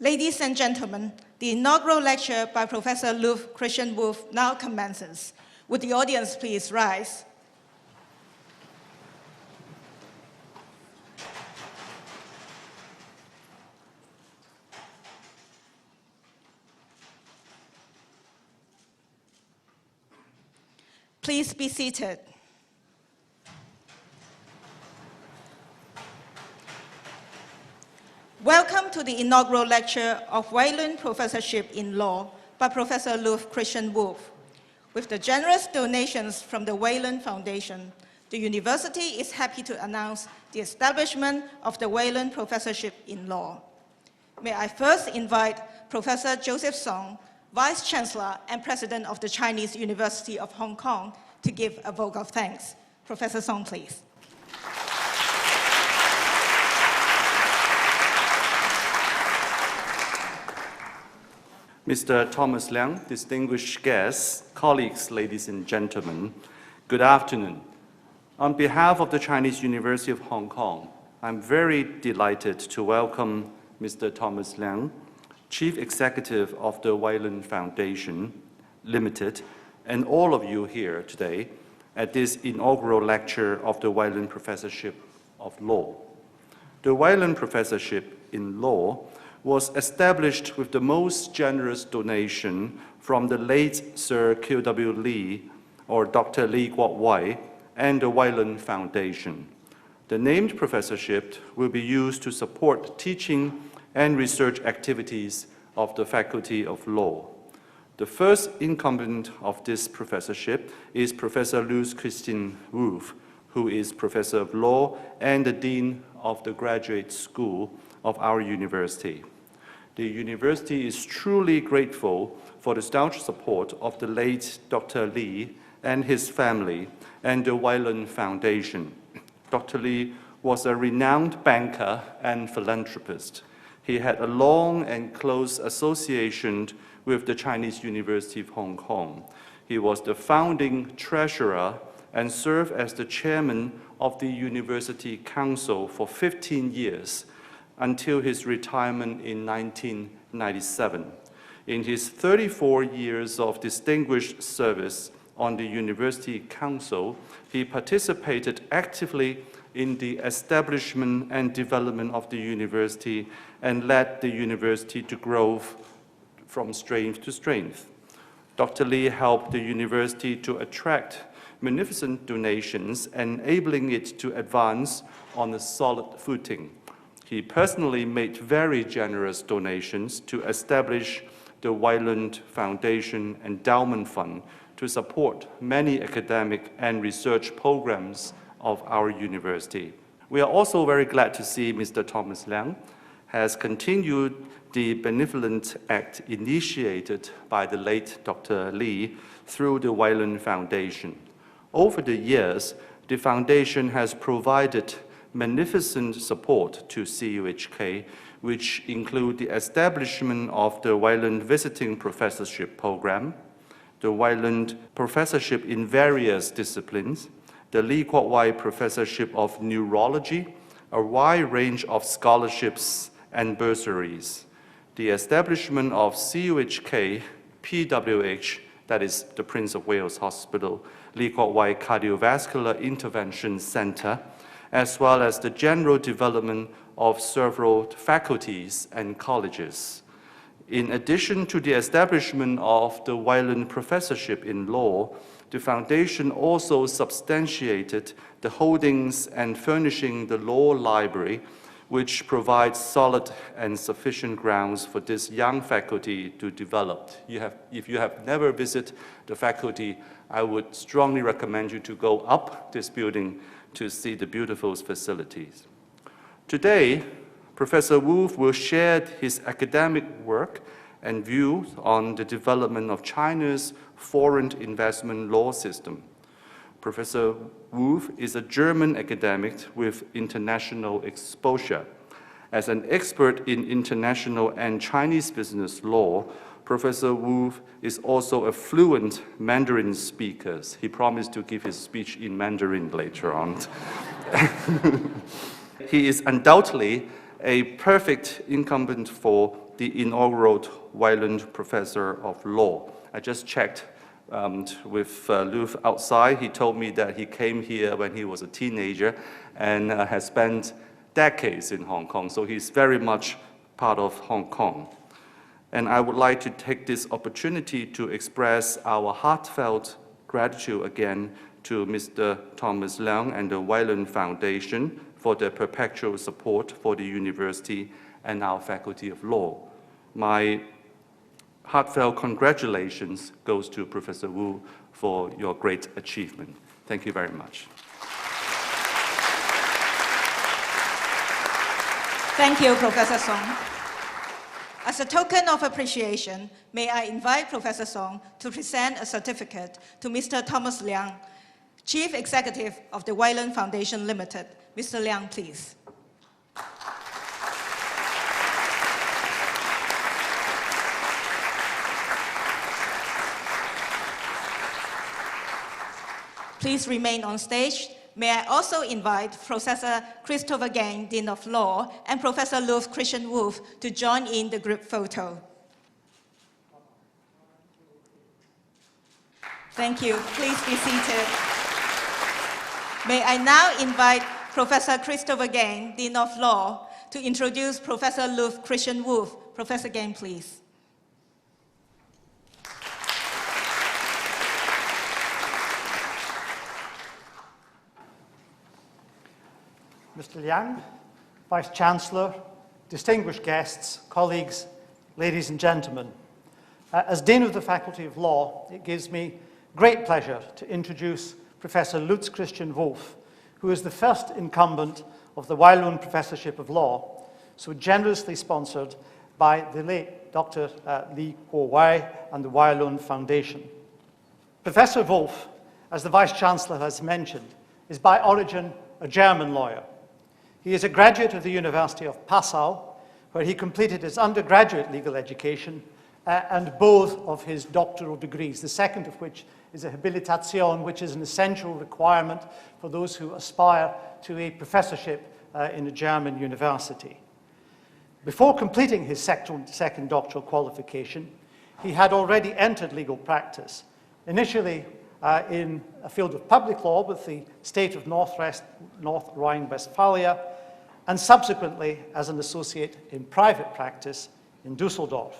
Ladies and gentlemen, the inaugural lecture by Professor Luv Christian Wolf now commences. Would the audience please rise? Please be seated. Welcome to the inaugural lecture of Wayland Professorship in Law by Professor Luv Christian Wolf. With the generous donations from the Wayland Foundation, the university is happy to announce the establishment of the Wayland Professorship in Law. May I first invite Professor Joseph Song, Vice Chancellor and President of the Chinese University of Hong Kong, to give a vote of thanks. Professor Song, please. Mr. Thomas Liang, distinguished guests, colleagues, ladies and gentlemen, good afternoon. On behalf of the Chinese University of Hong Kong, I'm very delighted to welcome Mr. Thomas Liang, Chief Executive of the Wayland Foundation Limited, and all of you here today at this inaugural lecture of the Wayland Professorship of Law. The Wayland Professorship in Law was established with the most generous donation from the late Sir Q.W. Lee, or Dr. Lee Kuok Wai, and the Wayland Foundation. The named professorship will be used to support teaching and research activities of the Faculty of Law. The first incumbent of this professorship is Professor Luv Christian Wolf, who is Professor of Law and the Dean of the Graduate School of our university. The university is truly grateful for the staunch support of the late Dr. Lee and his family and the Wayland Foundation. Dr. Lee was a renowned banker and philanthropist. He had a long and close association with the Chinese University of Hong Kong. He was the founding treasurer and served as the chairman of the University Council for 15 years until his retirement in 1997. In his 34 years of distinguished service on the University Council, he participated actively in the establishment and development of the university and led the university to grow from strength to strength. Dr. Lee helped the university to attract magnificent donations, enabling it to advance on a solid footing. He personally made very generous donations to establish the Wayland Foundation Endowment Fund to support many academic and research programs of our university. We are also very glad to see Mr. Thomas Liang has continued the benevolent act initiated by the late Dr. Lee through the Wayland Foundation. Over the years, the foundation has provided magnificent support to CUHK, which include the establishment of the Wayland Visiting Professorship Program, the Wayland Professorship in various disciplines, the Lee Kuok Wai Professorship of Neurology, a wide range of scholarships and bursaries, the establishment of CUHK, PWH, that is the Prince of Wales Hospital, Lee Kuok Wai Cardiovascular Intervention Center, as well as the general development of several faculties and colleges. In addition to the establishment of the Wayland Professorship in Law, the foundation also substantiated the holdings and furnishing the law library, which provides solid and sufficient grounds for this young faculty to develop. If you have never visited the faculty, I would strongly recommend you to go up this building to see the beautiful facilities. Today, Professor Wolf will share his academic work and views on the development of China's foreign investment law system. Professor Wolf is a German academic with international exposure. As an expert in international and Chinese business law, Professor Wolf is also a fluent Mandarin speaker. He promised to give his speech in Mandarin later on. He is undoubtedly a perfect incumbent for the inaugural Wayland Professor of Law. I just checked with Luv outside. He told me that he came here when he was a teenager and has spent decades in Hong Kong, so he's very much part of Hong Kong. And I would like to take this opportunity to express our heartfelt gratitude again to Mr. Thomas Leung and the Wayland Foundation for their perpetual support for the university and our Faculty of Law. My heartfelt congratulations goes to Professor Wu for your great achievement. Thank you very much. Thank you, Professor Song. As a token of appreciation, may I invite Professor Song to present a certificate to Mr. Thomas Leung, Chief Executive of the Wayland Foundation Limited. Mr. Leung, please. Please remain on stage. May I also invite Professor Christopher Gang, Dean of Law, and Professor Luf Christian Wolf to join in the group photo. Thank you. Please be seated. May I now invite Professor Christopher Gang, Dean of Law, to introduce Professor Luf Christian Wolf. Professor Gang, please. Mr. Liang, Vice-Chancellor, distinguished guests, colleagues, ladies and gentlemen. As Dean of the Faculty of Law, it gives me great pleasure to introduce Professor Lutz Christian Wolf, who is the first incumbent of the Wayland Professorship of Law, so generously sponsored by the late Dr. Li Guowei and the Wayland Foundation. Professor Wolf, as the Vice-Chancellor has mentioned, is by origin a German lawyer. He is a graduate of the University of Passau, where he completed his undergraduate legal education and both of his doctoral degrees, the second of which is a habilitation, which is an essential requirement for those who aspire to a professorship in a German university. Before completing his second doctoral qualification, he had already entered legal practice, initially in a field of public law with the state of North Rhine-Westphalia, and subsequently as an associate in private practice in Düsseldorf.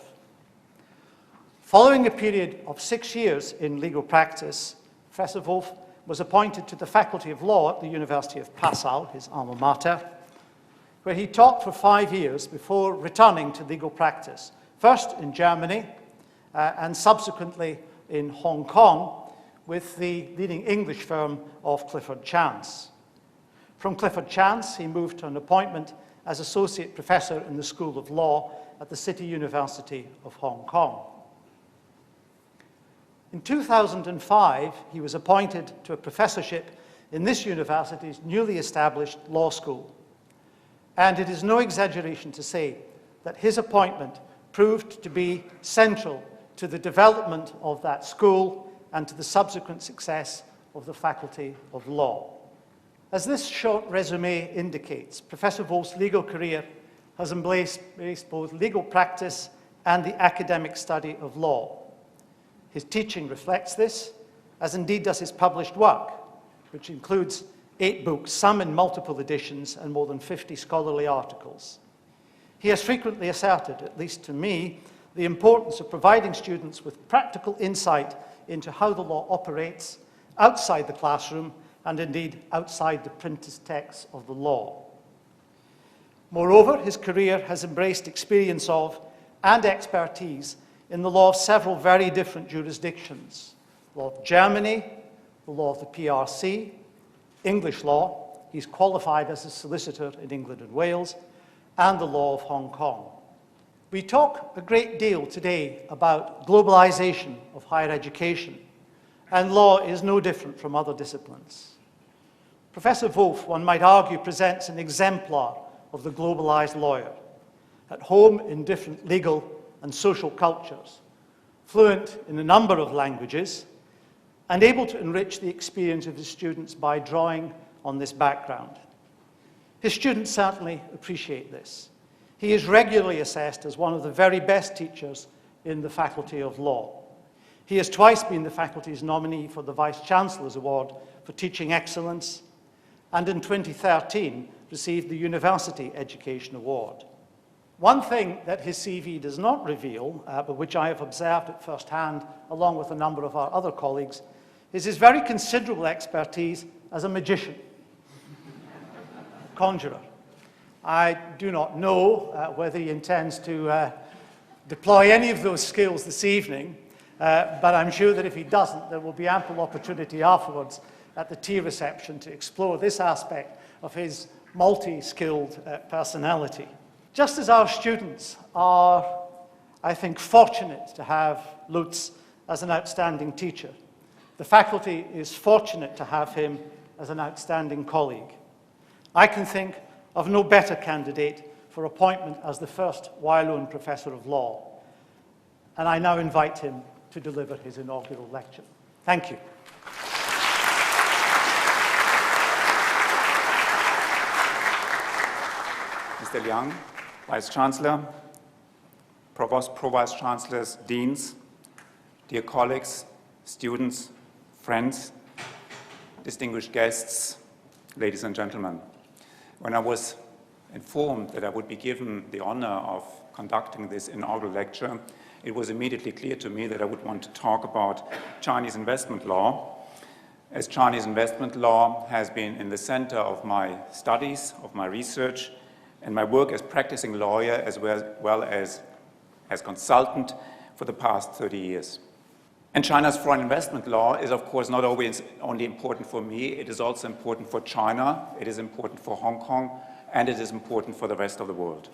Following a period of 6 years in legal practice, Professor Wolf was appointed to the Faculty of Law at the University of Passau, his alma mater, where he taught for 5 years before returning to legal practice, first in Germany and subsequently in Hong Kong with the leading English firm of Clifford Chance. From Clifford Chance, he moved to an appointment as Associate Professor in the School of Law at the City University of Hong Kong. In 2005, he was appointed to a professorship in this university's newly established law school. And it is no exaggeration to say that his appointment proved to be central to the development of that school and to the subsequent success of the Faculty of Law. As this short resume indicates, Professor Wolf's legal career has embraced both legal practice and the academic study of law. His teaching reflects this, as indeed does his published work, which includes 8 books, some in multiple editions, and more than 50 scholarly articles. He has frequently asserted, at least to me, the importance of providing students with practical insight into how the law operates outside the classroom and indeed outside the printed text of the law. Moreover, his career has embraced experience of and expertise in the law of several very different jurisdictions: law of Germany, the law of the PRC, English law, he's qualified as a solicitor in England and Wales, and the law of Hong Kong. We talk a great deal today about globalization of higher education, and law is no different from other disciplines. Professor Wolf, one might argue, presents an exemplar of the globalized lawyer, at home in different legal and social cultures, fluent in a number of languages, and able to enrich the experience of his students by drawing on this background. His students certainly appreciate this. He is regularly assessed as one of the very best teachers in the Faculty of Law. He has twice been the faculty's nominee for the Vice-Chancellor's Award for Teaching Excellence, and in 2013 received the University Education Award. One thing that his CV does not reveal, but which I have observed at first hand, along with a number of our other colleagues, is his very considerable expertise as a magician, conjurer. I do not know whether he intends to deploy any of those skills this evening, but I'm sure that if he doesn't, there will be ample opportunity afterwards at the tea reception to explore this aspect of his multi-skilled personality. Just as our students are, I think, fortunate to have Lutz as an outstanding teacher, the faculty is fortunate to have him as an outstanding colleague. I can think of no better candidate for appointment as the first Wailun Professor of Law, and I now invite him to deliver his inaugural lecture. Thank you. Mr. Liang, Vice-Chancellor, Provost, Pro-Vice-Chancellors, Deans, dear colleagues, students, friends, distinguished guests, ladies and gentlemen. When I was informed that I would be given the honor of conducting this inaugural lecture, it was immediately clear to me that I would want to talk about Chinese investment law, as Chinese investment law has been in the center of my studies, of my research, and my work as practicing lawyer as well as consultant for the past 30 years. And China's foreign investment law is, of course, not always only important for me, it is also important for China, it is important for Hong Kong, and it is important for the rest of the world.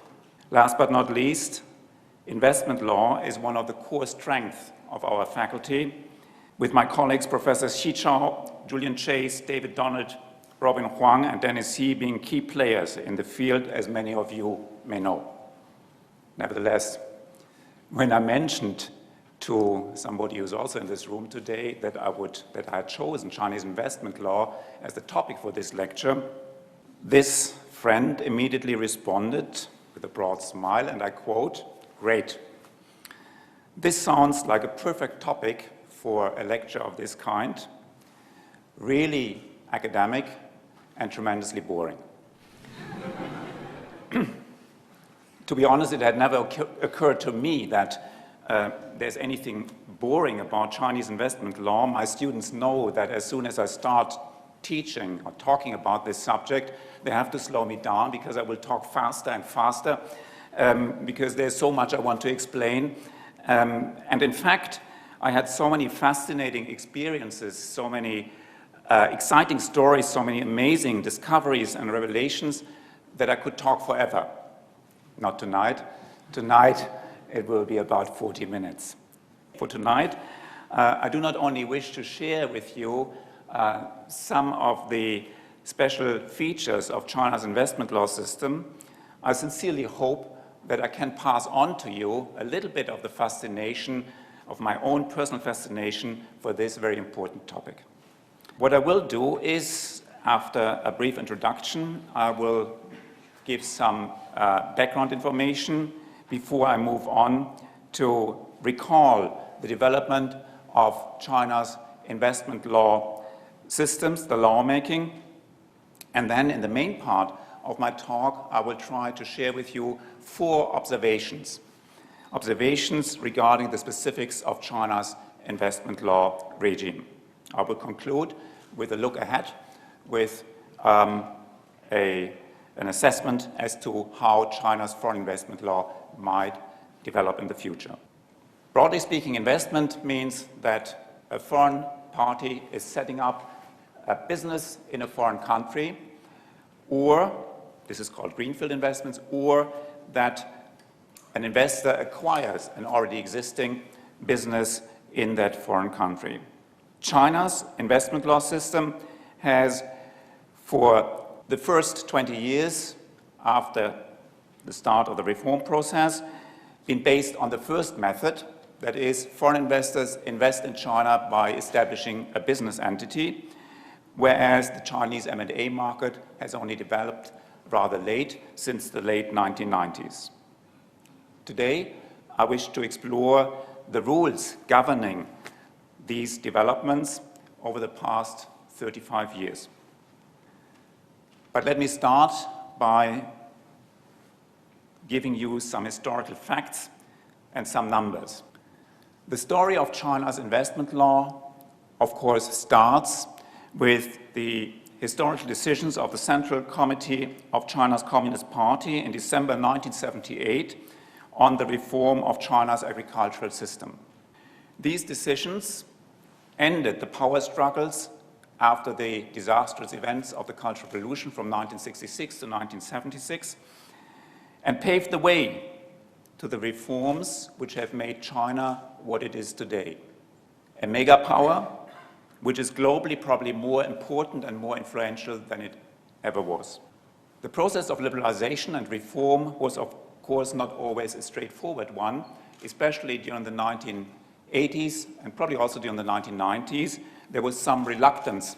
Last but not least, investment law is one of the core strengths of our faculty, with my colleagues Professors Xi Chao, Julian Chase, David Donald, Robin Huang, and Dennis He being key players in the field, as many of you may know. Nevertheless, when I mentioned to somebody who's also in this room today that I had chosen Chinese investment law as the topic for this lecture, this friend immediately responded with a broad smile, and I quote, "Great. This sounds like a perfect topic for a lecture of this kind, really academic and tremendously boring." To be honest, it had never occurred to me that there's anything boring about Chinese investment law. My students know that as soon as I start teaching or talking about this subject, they have to slow me down because I will talk faster and faster because there's so much I want to explain. And in fact, I had so many fascinating experiences, so many exciting stories, so many amazing discoveries and revelations that I could talk forever. Not tonight. Tonight, it will be about 40 minutes. For tonight, I do not only wish to share with you some of the special features of China's investment law system, I sincerely hope that I can pass on to you a little bit of the fascination, of my own personal fascination for this very important topic. What I will do is, after a brief introduction, I will give some background information before I move on to recall the development of China's investment law systems, the lawmaking, and then in the main part of my talk, I will try to share with you 4 observations regarding the specifics of China's investment law regime. I will conclude with a look ahead with an assessment as to how China's foreign investment law might develop in the future. Broadly speaking, investment means that a foreign party is setting up a business in a foreign country, or, this is called greenfield investments, or that an investor acquires an already existing business in that foreign country. China's investment law system has, for the first 20 years after the start of the reform process, been based on the first method, that is, foreign investors invest in China by establishing a business entity, whereas the Chinese M&A market has only developed rather late, since the late 1990s. Today, I wish to explore the rules governing these developments over the past 35 years. But let me start by giving you some historical facts and some numbers. The story of China's investment law, of course, starts with the historical decisions of the Central Committee of China's Communist Party in December 1978 on the reform of China's agricultural system. These decisions ended the power struggles after the disastrous events of the Cultural Revolution from 1966 to 1976 and paved the way to the reforms which have made China what it is today. A mega power which is globally probably more important and more influential than it ever was. The process of liberalization and reform was, of course, not always a straightforward one, especially during the 1980s and probably also during the 1990s. There was some reluctance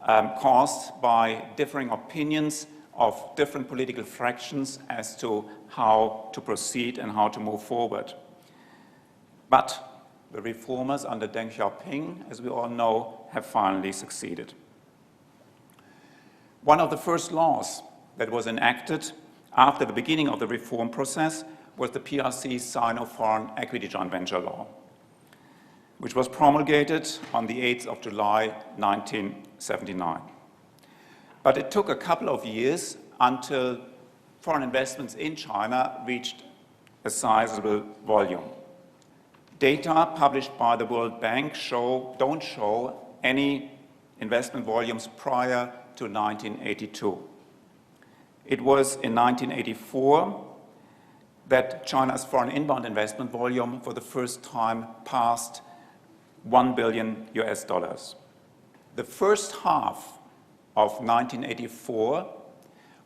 caused by differing opinions of different political fractions as to how to proceed and how to move forward. But the reformers under Deng Xiaoping, as we all know, have finally succeeded. One of the first laws that was enacted after the beginning of the reform process was the PRC Sino-Foreign Equity Joint Venture Law, which was promulgated on the 8th of July 1979. But it took a couple of years until foreign investments in China reached a sizable volume. Data published by the World Bank don't show any investment volumes prior to 1982. It was in 1984 that China's foreign inbound investment volume for the first time passed $1 billion. The first half of 1984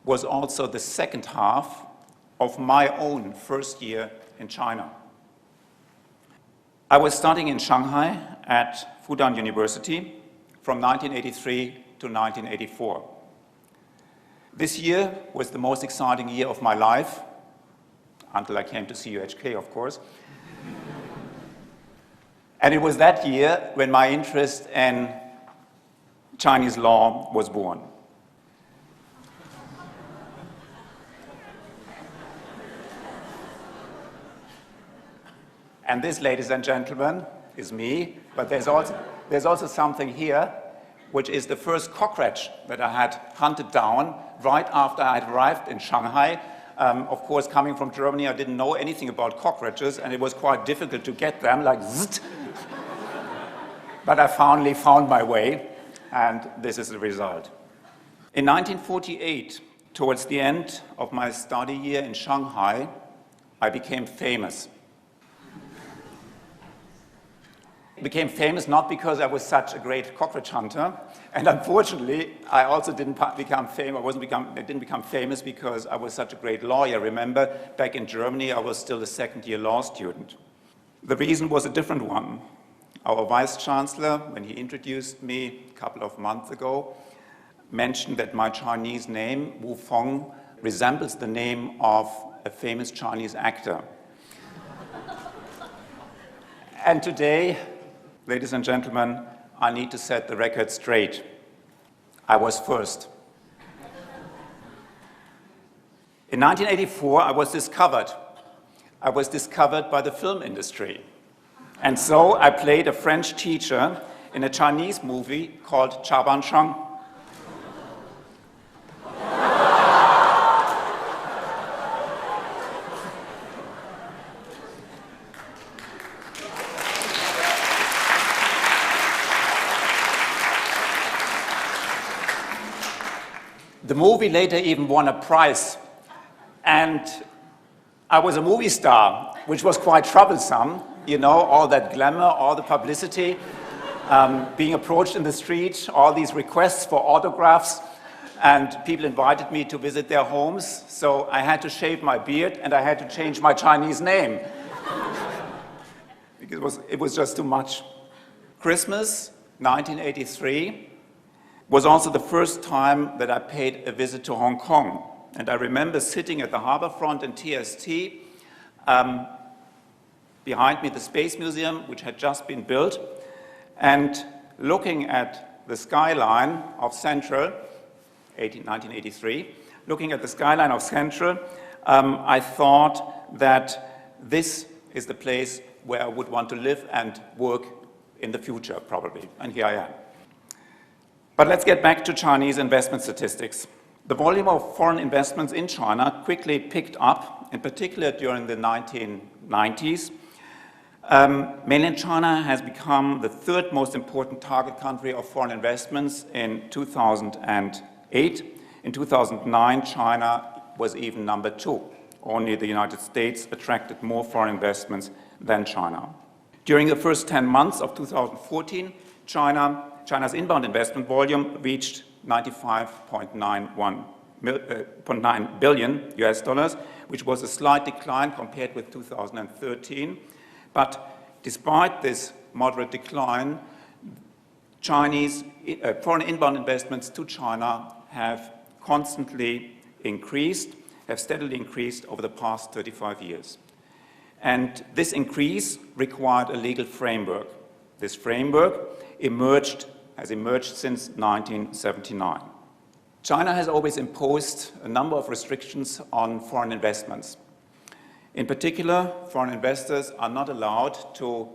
was also the second half of my own first year in China. I was studying in Shanghai at Fudan University from 1983 to 1984. This year was the most exciting year of my life, until I came to CUHK, of course. And it was that year when my interest in Chinese law was born. And this, ladies and gentlemen, is me, but there's also something here, which is the first cockroach that I had hunted down right after I had arrived in Shanghai. Of course, coming from Germany, I didn't know anything about cockroaches, and it was quite difficult to get them, like zzzt. But I finally found my way, and this is the result. In 1948, towards the end of my study year in Shanghai, I became famous. I became famous not because I was such a great cockroach hunter, and unfortunately, I also didn't become famous because I was such a great lawyer. Remember, back in Germany, I was still a second-year law student. The reason was a different one. Our vice-chancellor, when he introduced me a couple of months ago, mentioned that my Chinese name, Wu Feng, resembles the name of a famous Chinese actor. And today, ladies and gentlemen, I need to set the record straight. I was first. In 1984, I was discovered. I was discovered by the film industry. And so I played a French teacher in a Chinese movie called Cha Ban Shang. The movie later even won a prize, and I was a movie star, which was quite troublesome, you know, all that glamour, all the publicity, being approached in the street, all these requests for autographs, and people invited me to visit their homes, so I had to shave my beard and I had to change my Chinese name, because it was just too much. Christmas 1983 was also the first time that I paid a visit to Hong Kong. And I remember sitting at the harbor front in TST, Behind me, the Space Museum, which had just been built, and looking at the skyline of Central, 1983, looking at the skyline of Central, I thought that this is the place where I would want to live and work in the future, probably, and here I am. But let's get back to Chinese investment statistics. The volume of foreign investments in China quickly picked up, in particular during the 1990s. Mainland China has become the third most important target country of foreign investments in 2008. In 2009, China was even number 2. Only the United States attracted more foreign investments than China. During the first 10 months of 2014, China's inbound investment volume reached $95.9 billion US dollars, which was a slight decline compared with 2013. But despite this moderate decline, Chinese foreign inbound investments to China have constantly increased, have steadily increased over the past 35 years. And this increase required a legal framework. This framework has emerged since 1979. China has always imposed a number of restrictions on foreign investments. In particular, foreign investors are not allowed to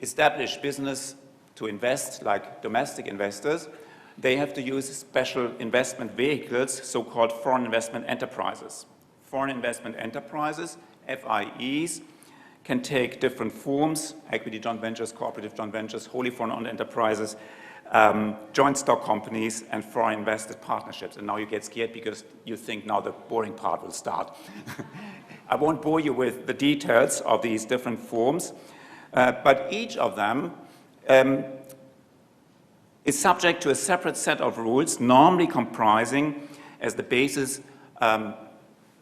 establish business to invest like domestic investors. They have to use special investment vehicles, so-called foreign investment enterprises. Foreign investment enterprises, FIEs, can take different forms: equity joint ventures, cooperative joint ventures, wholly foreign-owned enterprises, joint stock companies, and foreign invested partnerships. And now you get scared because you think now the boring part will start. I won't bore you with the details of these different forms, but each of them is subject to a separate set of rules, normally comprising as the basis a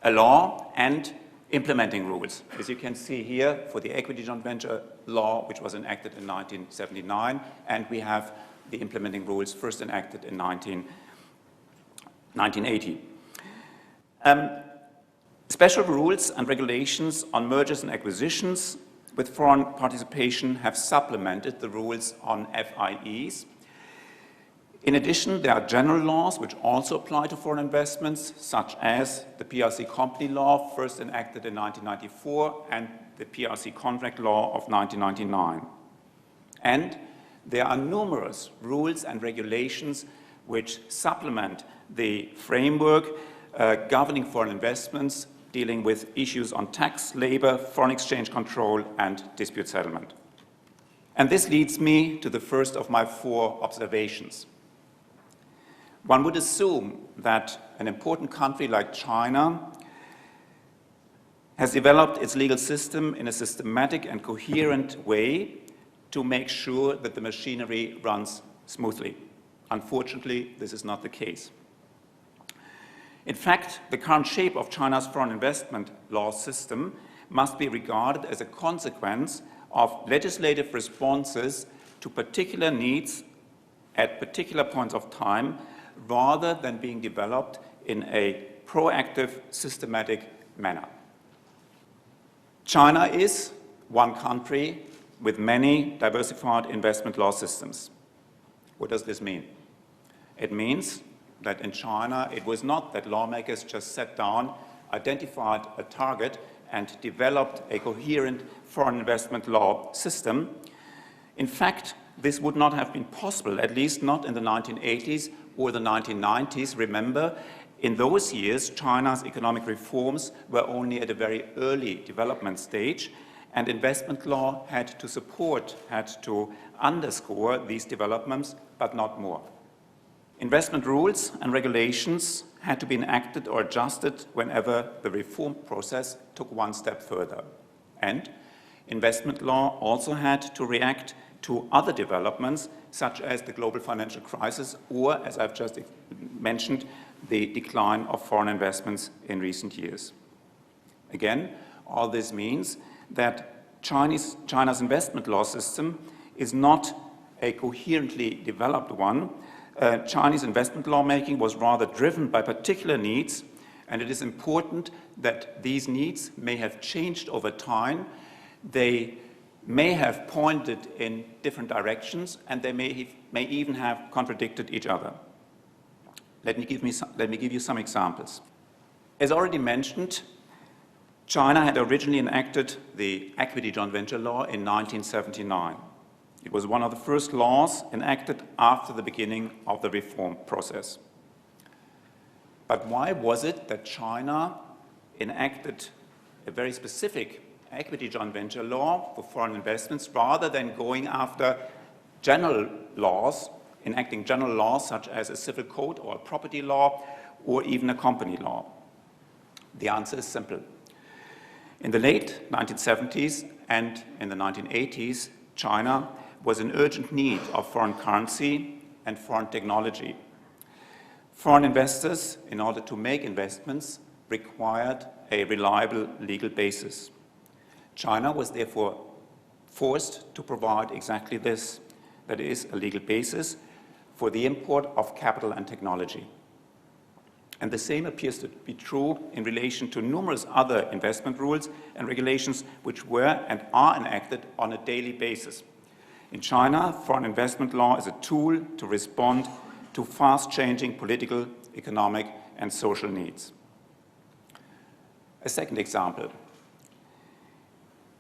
law and implementing rules. As you can see here, for the equity joint venture law, which was enacted in 1979, and we have the implementing rules first enacted in 1980. Special rules and regulations on mergers and acquisitions with foreign participation have supplemented the rules on FIEs. In addition, there are general laws which also apply to foreign investments, such as the PRC Company Law, first enacted in 1994, and the PRC Contract Law of 1999. And there are numerous rules and regulations which supplement the framework governing foreign investments, dealing with issues on tax, labor, foreign exchange control, and dispute settlement. And this leads me to the first of my 4 observations. One would assume that an important country like China has developed its legal system in a systematic and coherent way to make sure that the machinery runs smoothly. Unfortunately, this is not the case. In fact, the current shape of China's foreign investment law system must be regarded as a consequence of legislative responses to particular needs at particular points of time, rather than being developed in a proactive, systematic manner. China is one country with many diversified investment law systems. What does this mean? It means that in China, it was not that lawmakers just sat down, identified a target, and developed a coherent foreign investment law system. In fact, this would not have been possible, at least not in the 1980s or the 1990s. Remember, in those years, China's economic reforms were only at a very early development stage, and investment law had to support, had to underscore these developments, but not more. Investment rules and regulations had to be enacted or adjusted whenever the reform process took one step further. And investment law also had to react to other developments, such as the global financial crisis, or, as I've just mentioned, the decline of foreign investments in recent years. Again, all this means that China's investment law system is not a coherently developed one. Chinese investment lawmaking was rather driven by particular needs And it is important that these needs may have changed over time. They may have pointed in different directions, and they may even have contradicted each other. Let me give you some examples. As already mentioned, China had originally enacted the equity joint venture law in 1979. It was one of the first laws enacted after the beginning of the reform process. But why was it that China enacted a very specific equity joint venture law for foreign investments rather than going after general laws, enacting general laws such as a civil code or a property law or even a company law? The answer is simple. In the late 1970s and in the 1980s, China was in urgent need of foreign currency and foreign technology. Foreign investors, in order to make investments, required a reliable legal basis. China was therefore forced to provide exactly this, that is, a legal basis for the import of capital and technology. And the same appears to be true in relation to numerous other investment rules and regulations which were and are enacted on a daily basis. In China, foreign investment law is a tool to respond to fast-changing political, economic, and social needs. A second example.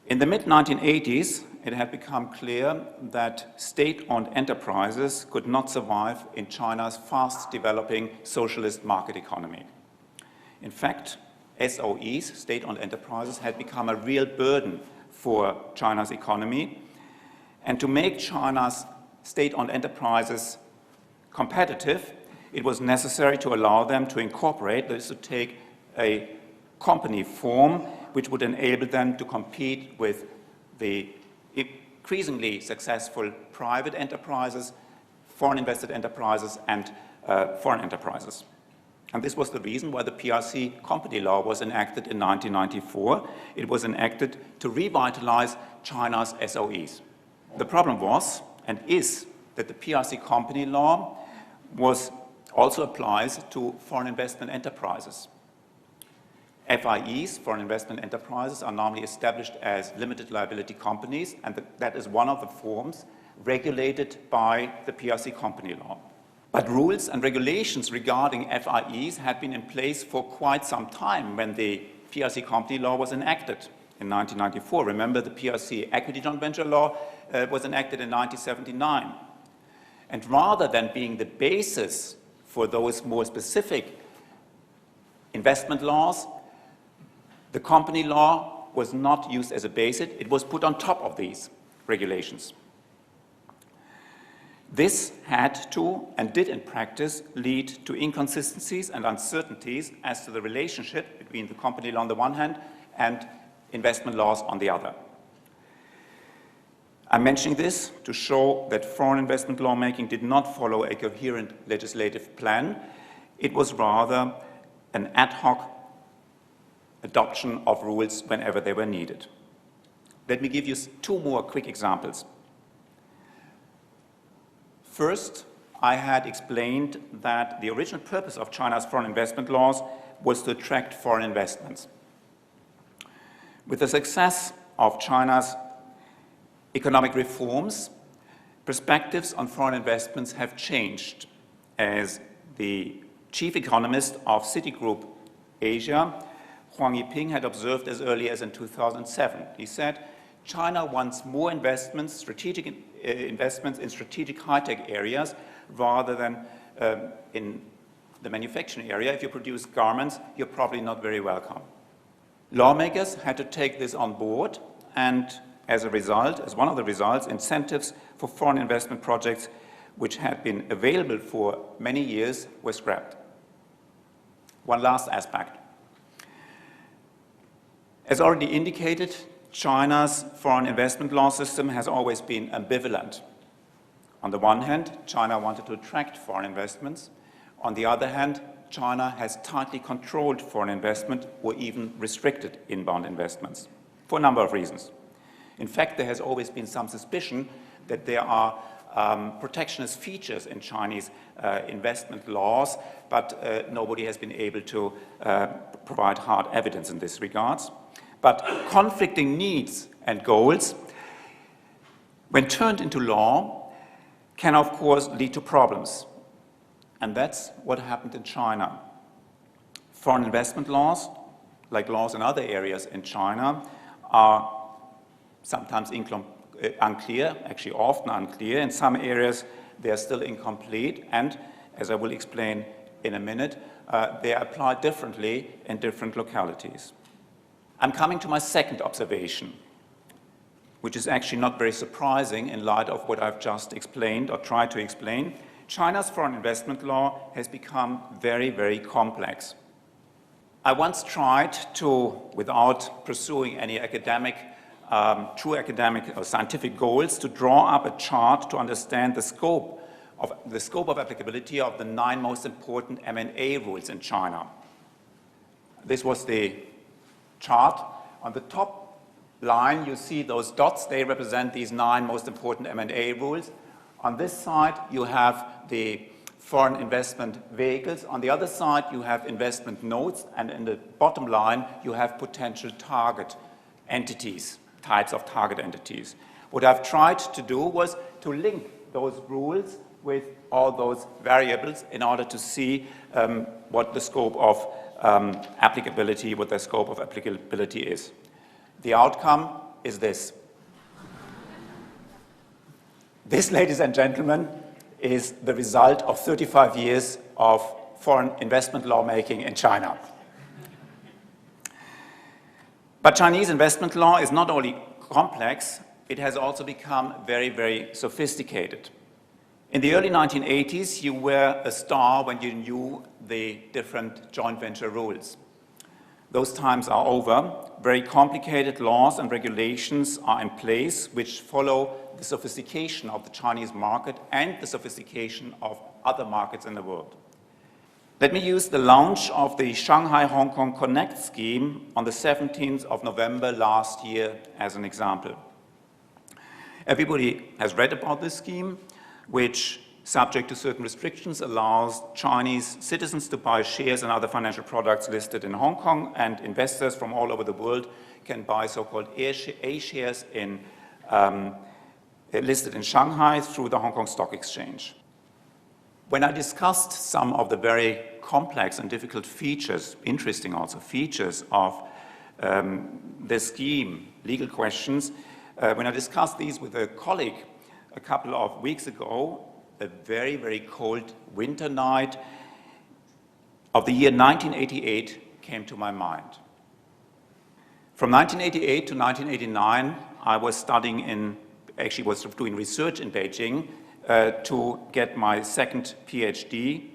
In the mid-1980s, it had become clear that state-owned enterprises could not survive in China's fast-developing socialist market economy. In fact, SOEs, state-owned enterprises, had become a real burden for China's economy. And to make China's state-owned enterprises competitive, it was necessary to allow them to incorporate, that is to take a company form which would enable them to compete with the increasingly successful private enterprises, foreign invested enterprises, and foreign enterprises. And this was the reason why the PRC company law was enacted in 1994. It was enacted to revitalize China's SOEs. The problem was, and is, that the PRC company law also applies to foreign investment enterprises. FIEs, foreign investment enterprises, are normally established as limited liability companies, and that is one of the forms regulated by the PRC company law. But rules and regulations regarding FIEs had been in place for quite some time when the PRC company law was enacted in 1994. Remember, the PRC equity joint venture law was enacted in 1979. And rather than being the basis for those more specific investment laws, the company law was not used as a basis. It was put on top of these regulations. This had to, and did in practice, lead to inconsistencies and uncertainties as to the relationship between the company law on the one hand and investment laws on the other. I'm mentioning this to show that foreign investment lawmaking did not follow a coherent legislative plan. It was rather an ad hoc adoption of rules whenever they were needed. Let me give you two more quick examples. First, I had explained that the original purpose of China's foreign investment laws was to attract foreign investments. With the success of China's economic reforms, perspectives on foreign investments have changed, as the chief economist of Citigroup Asia, Huang Yiping, had observed as early as in 2007. He said, China wants more investments, strategic investments in strategic high-tech areas rather than in the manufacturing area. If you produce garments, you're probably not very welcome. Lawmakers had to take this on board, and as a result, as one of the results, incentives for foreign investment projects which had been available for many years were scrapped. One last aspect. As already indicated, China's foreign investment law system has always been ambivalent. On the one hand, China wanted to attract foreign investments. On the other hand, China has tightly controlled foreign investment or even restricted inbound investments for a number of reasons. In fact, there has always been some suspicion that there are protectionist features in Chinese investment laws, but nobody has been able to provide hard evidence in this regard. But conflicting needs and goals, when turned into law, can of course lead to problems. And that's what happened in China. Foreign investment laws, like laws in other areas in China, are sometimes unclear, actually often unclear. In some areas, they are still incomplete, and as I will explain in a minute, they are applied differently in different localities. I'm coming to my second observation, which is actually not very surprising in light of what I've just explained or tried to explain. China's foreign investment law has become very, very complex. I once tried to, without pursuing any true academic or scientific goals, to draw up a chart to understand the scope of applicability of the 9 most important M&A rules in China. This was the chart. On the top line, you see those dots. They represent these 9 most important M&A rules. On this side, you have the foreign investment vehicles. On the other side, you have investment notes. And in the bottom line, you have potential target entities, types of target entities. What I've tried to do was to link those rules with all those variables in order to see what the scope of applicability is. The outcome is this. This, ladies and gentlemen, is the result of 35 years of foreign investment lawmaking in China. But Chinese investment law is not only complex, it has also become very, very sophisticated. In the early 1980s, you were a star when you knew the different joint venture rules. Those times are over. Very complicated laws and regulations are in place which follow the sophistication of the Chinese market and the sophistication of other markets in the world. Let me use the launch of the Shanghai-Hong Kong Connect scheme on the 17th of November last year as an example. Everybody has read about this scheme, which, subject to certain restrictions, allows Chinese citizens to buy shares and other financial products listed in Hong Kong, and investors from all over the world can buy so-called A shares listed in Shanghai through the Hong Kong Stock Exchange. When I discussed some of the very complex and difficult features, interesting also features of the scheme, legal questions, when I discussed these with a colleague a couple of weeks ago, a very, very cold winter night of the year 1988 came to my mind. From 1988 to 1989, I was studying was doing research in Beijing to get my second PhD,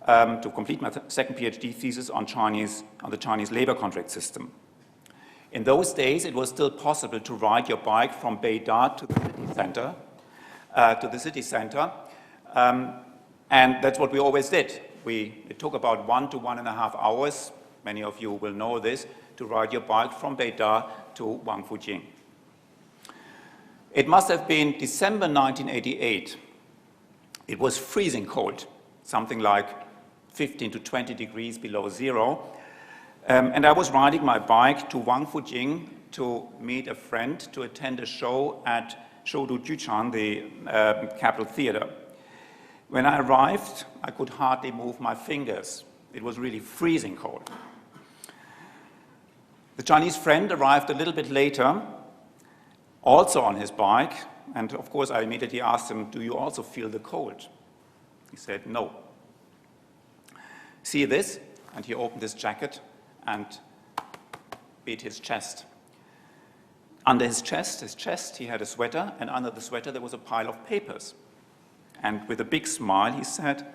to complete my second PhD thesis on the Chinese labor contract system. In those days, it was still possible to ride your bike from Beida to the city center, and that's what we always did. It took about 1 to 1.5 hours, many of you will know this, to ride your bike from Beida to Wangfujing. It must have been December 1988. It was freezing cold, something like 15 to 20 degrees below zero. And I was riding my bike to Wangfujing to meet a friend to attend a show at Shoudu Juchan, the Capitol Theater. When I arrived, I could hardly move my fingers. It was really freezing cold. The Chinese friend arrived a little bit later, also on his bike, and of course I immediately asked him, "Do you also feel the cold?" He said, "No." "See this?" And he opened his jacket and beat his chest. Under his chest, he had a sweater, and under the sweater there was a pile of papers. And with a big smile, he said,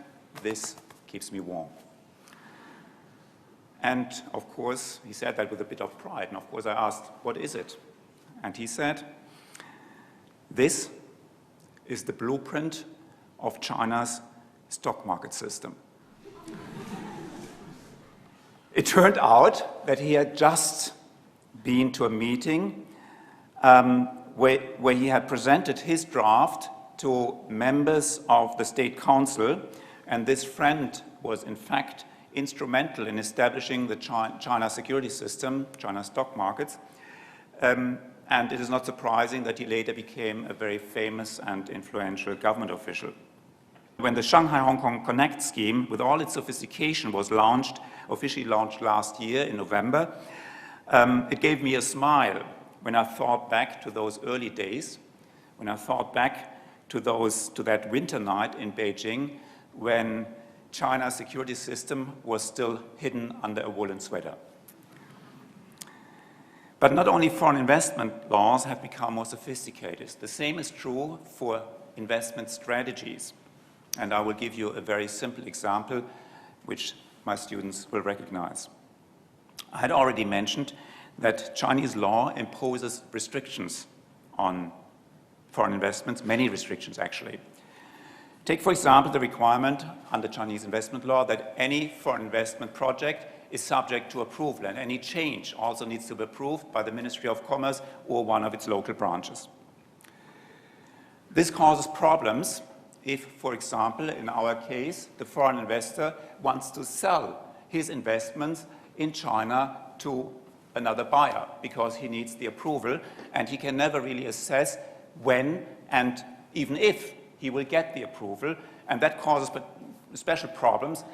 "This keeps me warm." And of course, he said that with a bit of pride. And of course, I asked, "What is it?" And he said, "This is the blueprint of China's stock market system." It turned out that he had just been to a meeting where he had presented his draft to members of the State Council, and this friend was in fact instrumental in establishing the China security system, China stock markets, and it is not surprising that he later became a very famous and influential government official. When the Shanghai-Hong Kong Connect scheme, with all its sophistication, was officially launched last year in November, it gave me a smile when I thought back to those early days, when I thought back to that winter night in Beijing, when China's security system was still hidden under a woolen sweater. But not only foreign investment laws have become more sophisticated, the same is true for investment strategies. And I will give you a very simple example, which my students will recognize. I had already mentioned that Chinese law imposes restrictions on foreign investments, many restrictions actually. Take, for example, the requirement under Chinese investment law that any foreign investment project is subject to approval, and any change also needs to be approved by the Ministry of Commerce or one of its local branches. This causes problems if, for example, in our case, the foreign investor wants to sell his investments in China to another buyer because he needs the approval, and he can never really assess when and even if he will get the approval, and that causes special problems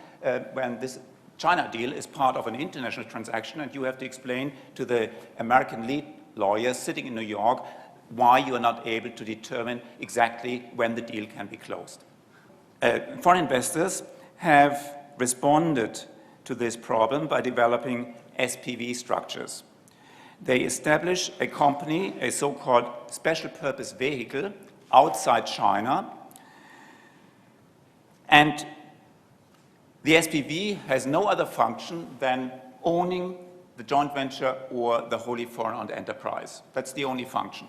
when this China deal is part of an international transaction and you have to explain to the American lead lawyer sitting in New York why you are not able to determine exactly when the deal can be closed. Foreign investors have responded to this problem by developing SPV structures. They establish a company, a so-called special purpose vehicle, outside China, and the SPV has no other function than owning the joint venture or the wholly foreign-owned enterprise. That's the only function.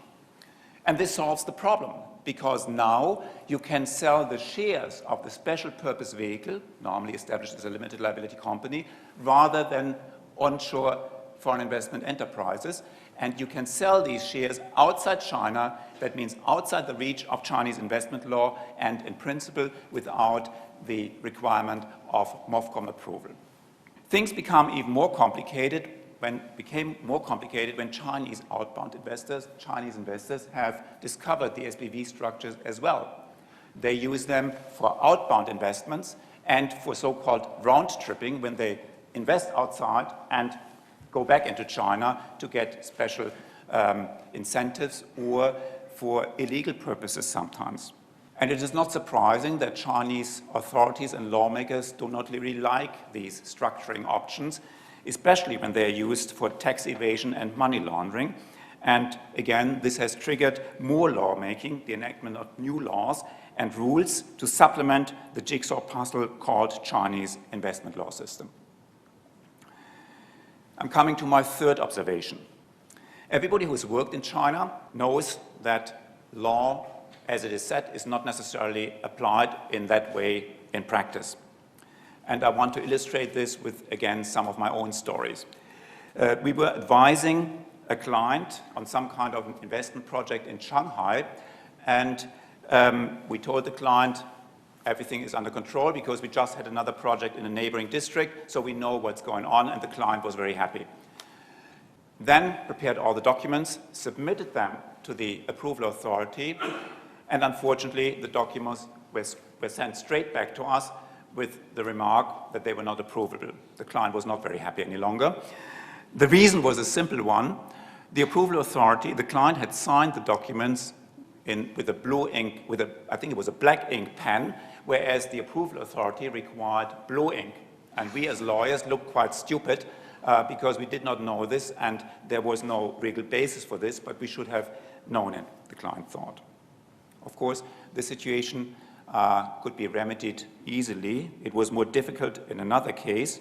And this solves the problem, because now you can sell the shares of the special purpose vehicle, normally established as a limited liability company, rather than onshore foreign investment enterprises, and you can sell these shares outside China. That means outside the reach of Chinese investment law and, in principle, without the requirement of MOFCOM approval. Things became more complicated when Chinese outbound investors, Chinese investors, have discovered the SPV structures as well. They use them for outbound investments and for so-called round tripping, when they invest outside and go back into China to get special incentives or for illegal purposes sometimes. And it is not surprising that Chinese authorities and lawmakers do not really like these structuring options, especially when they are used for tax evasion and money laundering. And again, this has triggered more lawmaking, the enactment of new laws and rules to supplement the jigsaw puzzle called Chinese investment law system. I'm coming to my third observation. Everybody who's worked in China knows that law, as it is set, is not necessarily applied in that way in practice. And I want to illustrate this with, again, some of my own stories. We were advising a client on some kind of investment project in Shanghai, and we told the client everything is under control because we just had another project in a neighboring district, so we know what's going on, and the client was very happy. Then prepared all the documents, submitted them to the approval authority, and unfortunately the documents were sent straight back to us with the remark that they were not approvable. The client was not very happy any longer. The reason was a simple one. The approval authority, the client had signed the documents with a blue ink, I think it was a black ink pen, whereas the approval authority required blue ink. And we as lawyers looked quite stupid because we did not know this, and there was no legal basis for this, but we should have known it, the client thought. Of course, the situation could be remedied easily. It was more difficult in another case,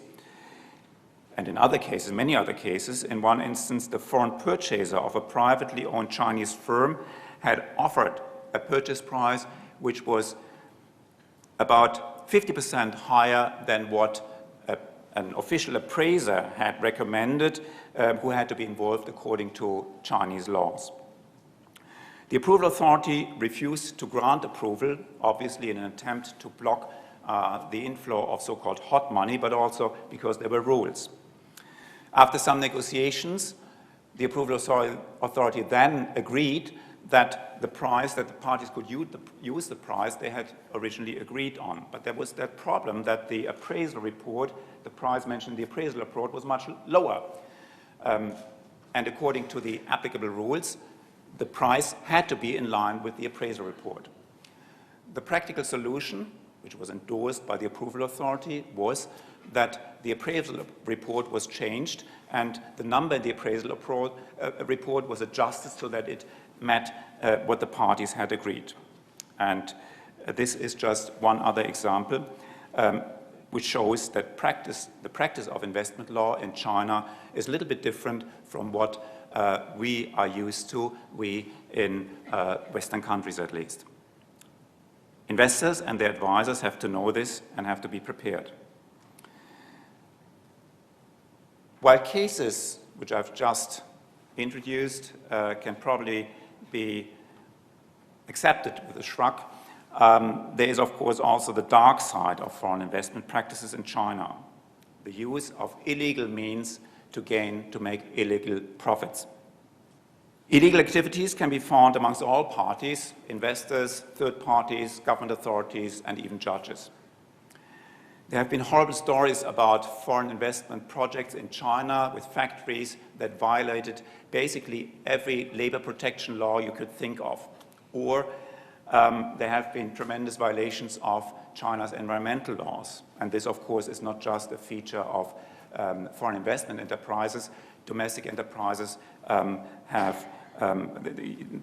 and in other cases, many other cases. In one instance, the foreign purchaser of a privately owned Chinese firm had offered a purchase price which was about 50% higher than what an official appraiser had recommended, who had to be involved according to Chinese laws. The approval authority refused to grant approval, obviously in an attempt to block the inflow of so-called hot money, but also because there were rules. After some negotiations, the approval authority then agreed that the price, that the parties could use the price they had originally agreed on. But there was that problem that the appraisal report, the price mentioned in the appraisal report, was much lower. And according to the applicable rules, the price had to be in line with the appraisal report. The practical solution, which was endorsed by the approval authority, was that the appraisal report was changed and the number in the appraisal report was adjusted so that it met what the parties had agreed. And this is just one other example which shows that the practice of investment law in China is a little bit different from what we are used to, we in Western countries at least. Investors and their advisors have to know this and have to be prepared. While cases which I've just introduced can probably be accepted with a shrug, there is of course also the dark side of foreign investment practices in China, the use of illegal means to make illegal profits. Illegal activities can be found amongst all parties, investors, third parties, government authorities, and even judges. There have been horrible stories about foreign investment projects in China with factories that violated basically every labor protection law you could think of. Or there have been tremendous violations of China's environmental laws. And this, of course, is not just a feature of foreign investment enterprises. Domestic enterprises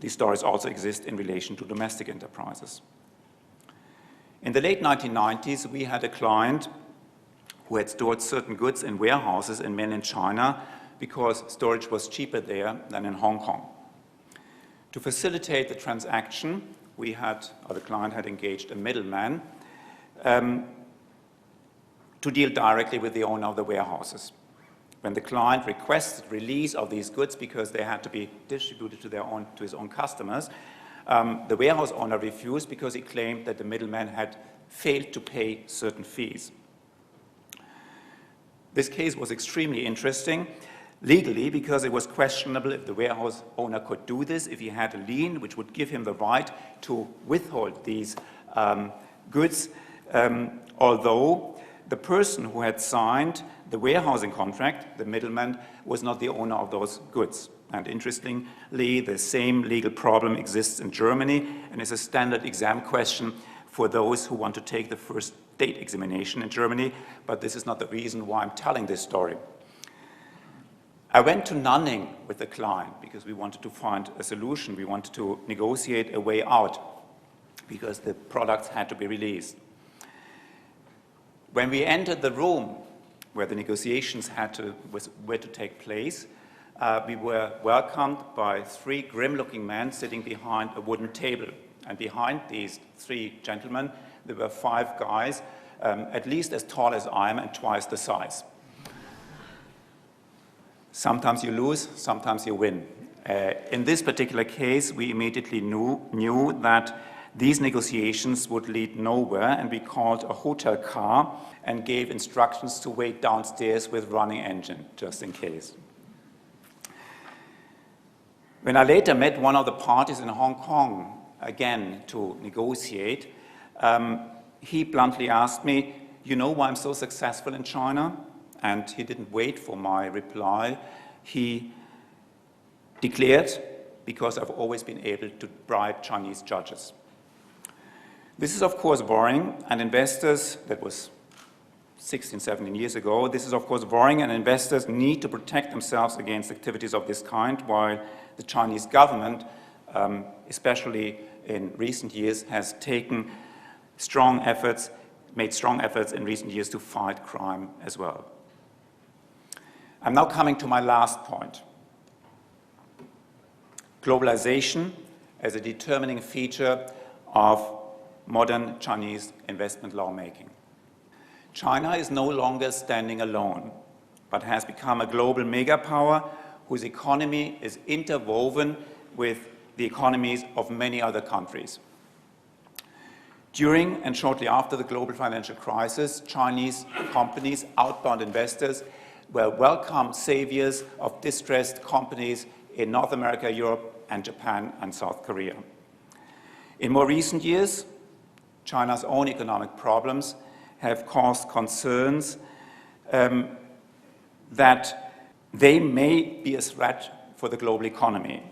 these stories also exist in relation to domestic enterprises. In the late 1990s, we had a client who had stored certain goods in warehouses in mainland China because storage was cheaper there than in Hong Kong. To facilitate the transaction, the client had engaged a middleman to deal directly with the owner of the warehouses. When the client requested release of these goods because they had to be distributed to his own customers, the warehouse owner refused because he claimed that the middleman had failed to pay certain fees. This case was extremely interesting legally because it was questionable if the warehouse owner could do this, if he had a lien which would give him the right to withhold these goods, although the person who had signed the warehousing contract, the middleman, was not the owner of those goods. And interestingly, the same legal problem exists in Germany and is a standard exam question for those who want to take the first state examination in Germany, but this is not the reason why I'm telling this story. I went to Nanning with the client because we wanted to find a solution. We wanted to negotiate a way out because the products had to be released. When we entered the room where the negotiations were to take place, we were welcomed by three grim-looking men sitting behind a wooden table. And behind these three gentlemen, there were five guys, at least as tall as I am and twice the size. Sometimes you lose, sometimes you win. In this particular case, we immediately knew that these negotiations would lead nowhere, and we called a hotel car and gave instructions to wait downstairs with running engine, just in case. When I later met one of the parties in Hong Kong, again to negotiate, he bluntly asked me, "You know why I'm so successful in China?" And he didn't wait for my reply. He declared, "Because I've always been able to bribe Chinese judges." This is, of course, worrying, and investors, that was 16, 17 years ago, this is, of course, worrying, and investors need to protect themselves against activities of this kind, while the Chinese government, especially in recent years, has made strong efforts in recent years to fight crime as well. I'm now coming to my last point. Globalization as a determining feature of modern Chinese investment lawmaking. China is no longer standing alone, but has become a global megapower whose economy is interwoven with the economies of many other countries. During and shortly after the global financial crisis, Chinese companies, outbound investors, were welcome saviors of distressed companies in North America, Europe, and Japan and South Korea. In more recent years, China's own economic problems have caused concerns that they may be a threat for the global economy.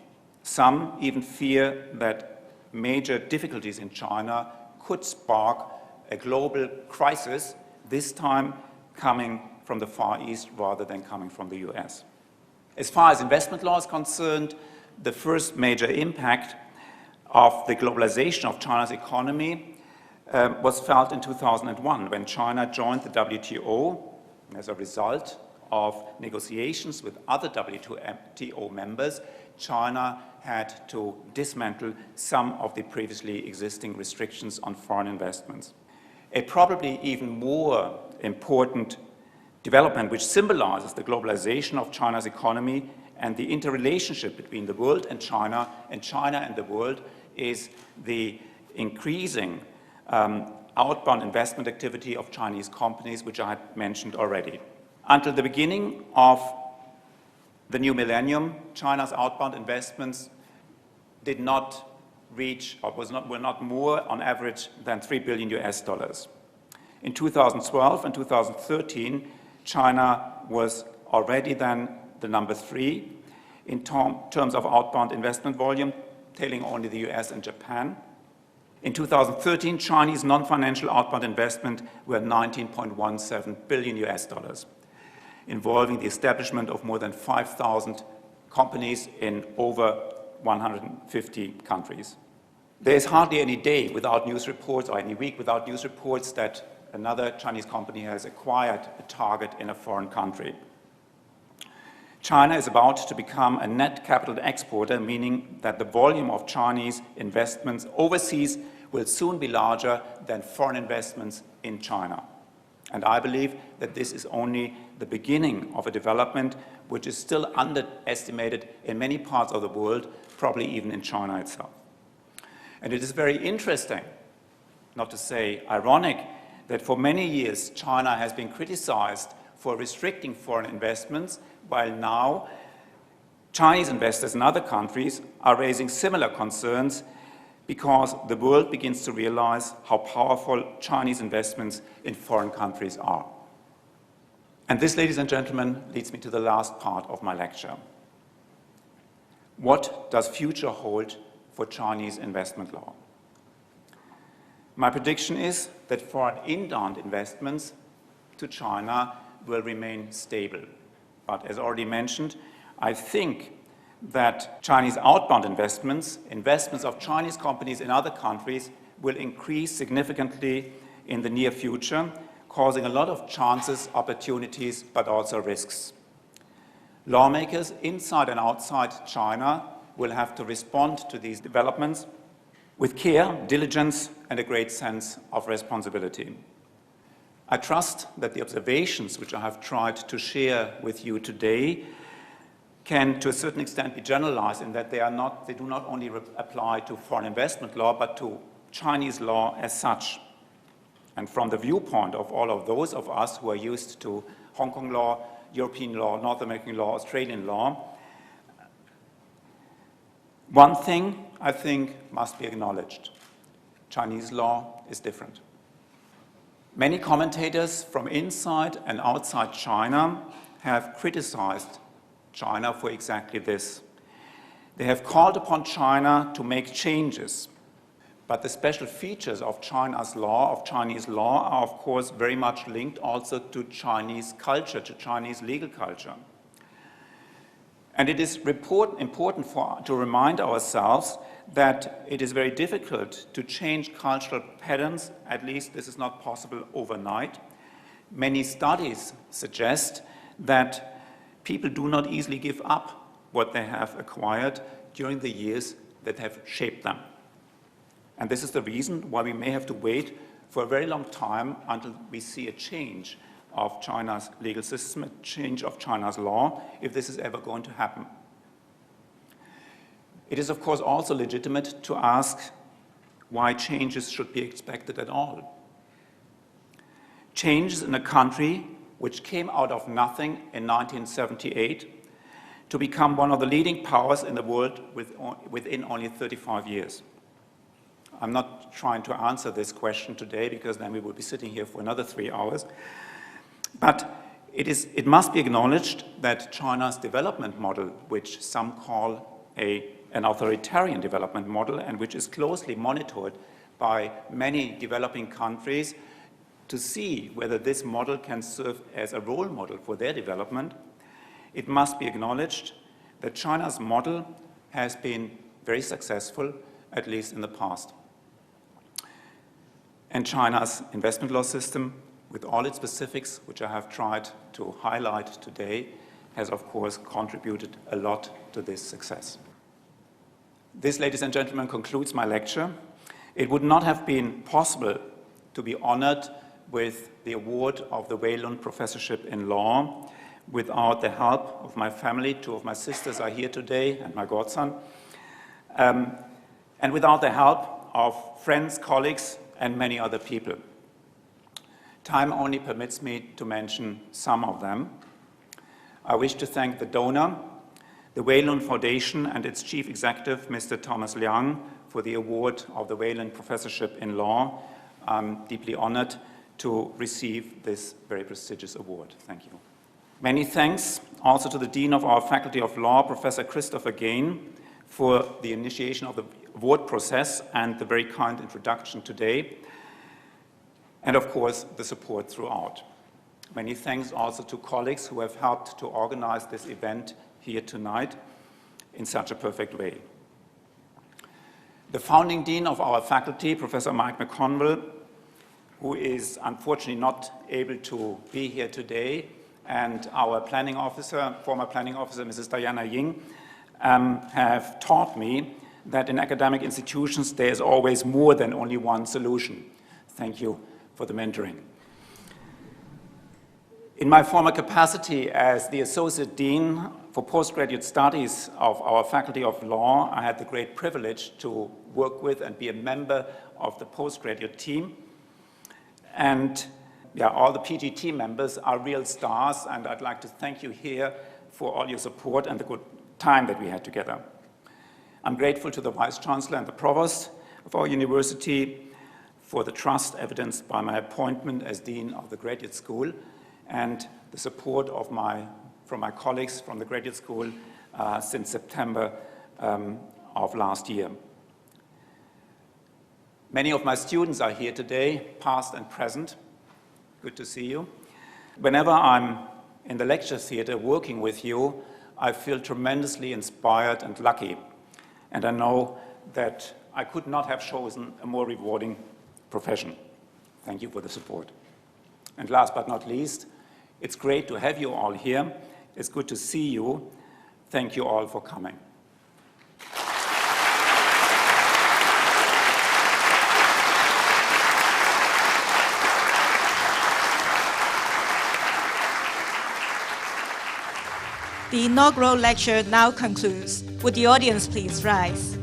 Some even fear that major difficulties in China could spark a global crisis, this time coming from the Far East rather than coming from the US. As far as investment law is concerned, the first major impact of the globalization of China's economy was felt in 2001 when China joined the WTO. As a result of negotiations with other WTO members, China had to dismantle some of the previously existing restrictions on foreign investments. A probably even more important development which symbolizes the globalization of China's economy and the interrelationship between the world and China and the world is the increasing outbound investment activity of Chinese companies, which I had mentioned already. Until the beginning of the new millennium, China's outbound investments did not reach, or were not more on average than $3 billion US. In 2012 and 2013, China was already then the number 3 in terms of outbound investment volume, tailing only the US and Japan. In 2013, Chinese non-financial outbound investment were $19.17 billion US, involving the establishment of more than 5,000 companies in over 150 countries. There is hardly any day without news reports or any week without news reports that another Chinese company has acquired a target in a foreign country. China is about to become a net capital exporter, meaning that the volume of Chinese investments overseas will soon be larger than foreign investments in China. And I believe that this is only the beginning of a development which is still underestimated in many parts of the world, probably even in China itself. And it is very interesting, not to say ironic, that for many years China has been criticized for restricting foreign investments, while now Chinese investors in other countries are raising similar concerns because the world begins to realize how powerful Chinese investments in foreign countries are. And this, ladies and gentlemen, leads me to the last part of my lecture. What does future hold for Chinese investment law? My prediction is that foreign inbound investments to China will remain stable. But as already mentioned, I think that Chinese outbound investments of Chinese companies in other countries will increase significantly in the near future, causing a lot of chances, opportunities, but also risks. Lawmakers inside and outside China will have to respond to these developments with care, diligence, and a great sense of responsibility. I trust that the observations which I have tried to share with you today can, to a certain extent, be generalized in that they do not only apply to foreign investment law, but to Chinese law as such. And from the viewpoint of all of those of us who are used to Hong Kong law, European law, North American law, Australian law, one thing I think must be acknowledged: Chinese law is different. Many commentators from inside and outside China have criticized China for exactly this. They have called upon China to make changes. But the special features of Chinese law, are of course very much linked also to Chinese culture, to Chinese legal culture. And it is important to remind ourselves that it is very difficult to change cultural patterns. At least this is not possible overnight. Many studies suggest that people do not easily give up what they have acquired during the years that have shaped them. And this is the reason why we may have to wait for a very long time until we see a change of China's legal system, a change of China's law, if this is ever going to happen. It is, of course, also legitimate to ask why changes should be expected at all. Changes in a country which came out of nothing in 1978 to become one of the leading powers in the world within only 35 years. I'm not trying to answer this question today because then we would be sitting here for another 3 hours. But it must be acknowledged that China's development model, which some call an authoritarian development model and which is closely monitored by many developing countries to see whether this model can serve as a role model for their development, it must be acknowledged that China's model has been very successful, at least in the past. And China's investment law system, with all its specifics, which I have tried to highlight today, has of course contributed a lot to this success. This, ladies and gentlemen, concludes my lecture. It would not have been possible to be honored with the award of the Wei-Lun Professorship in Law without the help of my family. 2 of my sisters are here today, and my godson. And without the help of friends, colleagues, and many other people. Time only permits me to mention some of them. I wish to thank the donor, the Wei-Lun Foundation, and its chief executive, Mr. Thomas Liang, for the award of the Wei-Lun Professorship in Law. I'm deeply honored to receive this very prestigious award. Thank you. Many thanks also to the Dean of our Faculty of Law, Professor Christopher Gain, for the initiation of the award process and the very kind introduction today, and of course, the support throughout. Many thanks also to colleagues who have helped to organize this event here tonight in such a perfect way. The founding dean of our faculty, Professor Mike McConville, who is unfortunately not able to be here today, and our planning officer, former planning officer, Mrs. Diana Ying, have taught me that in academic institutions there is always more than only one solution. Thank you for the mentoring. In my former capacity as the Associate Dean for Postgraduate Studies of our Faculty of Law, I had the great privilege to work with and be a member of the postgraduate team. And all the PGT members are real stars, and I'd like to thank you here for all your support and the good time that we had together. I'm grateful to the Vice-Chancellor and the Provost of our university for the trust evidenced by my appointment as Dean of the Graduate School and the support from my colleagues from the Graduate School since September of last year. Many of my students are here today, past and present. Good to see you. Whenever I'm in the lecture theater working with you, I feel tremendously inspired and lucky. And I know that I could not have chosen a more rewarding profession. Thank you for the support. And last but not least, it's great to have you all here. It's good to see you. Thank you all for coming. The inaugural lecture now concludes. Would the audience please rise?